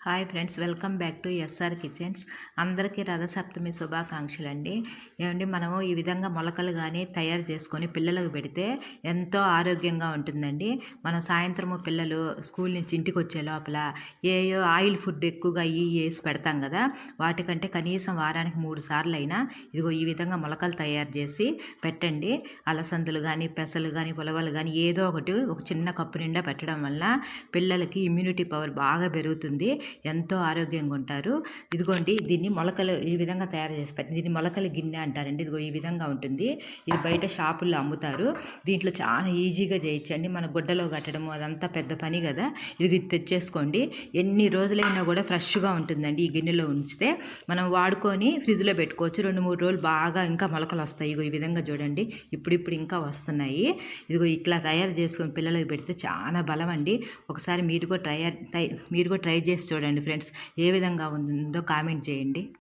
Hi friends, welcome back to SR kitchens. అందరికీ రథసప్తమి శుభాకాంక్షలు అండి. ఏమండి, మనము ఈ విధంగా మొలకలు కానీ తయారు చేసుకొని పిల్లలకు పెడితే ఎంతో ఆరోగ్యంగా ఉంటుందండి. మనం సాయంత్రము పిల్లలు స్కూల్ నుంచి ఇంటికి వచ్చే లోపల ఏయో ఆయిల్ ఫుడ్ ఎక్కువగా వేసి పెడతాం కదా, వాటికంటే కనీసం వారానికి 3 సార్లు అయినా ఇదిగో ఈ విధంగా మొలకలు తయారు చేసి పెట్టండి. అలసందులు కానీ పెసలు కానీ ఉలవలు కానీ ఏదో ఒకటి ఒక చిన్న కప్పు నిండా పెట్టడం వల్ల పిల్లలకి ఇమ్యూనిటీ పవర్ బాగా పెరుగుతుంది, ఎంతో ఆరోగ్యంగా ఉంటారు. ఇదిగోండి, దీన్ని మొలకలు ఈ విధంగా తయారు చేసి పెట్టి దీన్ని మొలకల గిన్నె అంటారండి. ఇదిగో ఈ విధంగా ఉంటుంది. ఇది బయట షాపుల్లో అమ్ముతారు. దీంట్లో చాలా ఈజీగా చేయొచ్చండి. మన గుడ్డలో కట్టడము అదంతా పెద్ద పని కదా. ఇది తెచ్చేసుకోండి, ఎన్ని రోజులైనా కూడా ఫ్రెష్గా ఉంటుందండి. ఈ గిన్నెలో ఉంచితే మనం వాడుకొని ఫ్రిడ్జ్లో పెట్టుకోవచ్చు. 2-3 రోజులు బాగా ఇంకా మొలకలు వస్తాయి. ఇగో ఈ విధంగా చూడండి, ఇప్పుడు ఇంకా వస్తున్నాయి. ఇదిగో ఇట్లా తయారు చేసుకొని పిల్లలకు పెడితే చాలా బలం అండి. ఒకసారి మీరు కూడా ట్రై చేసి చూడండి ఫ్రెండ్స్. ఏ విధంగా ఉందో కామెంట్ చేయండి.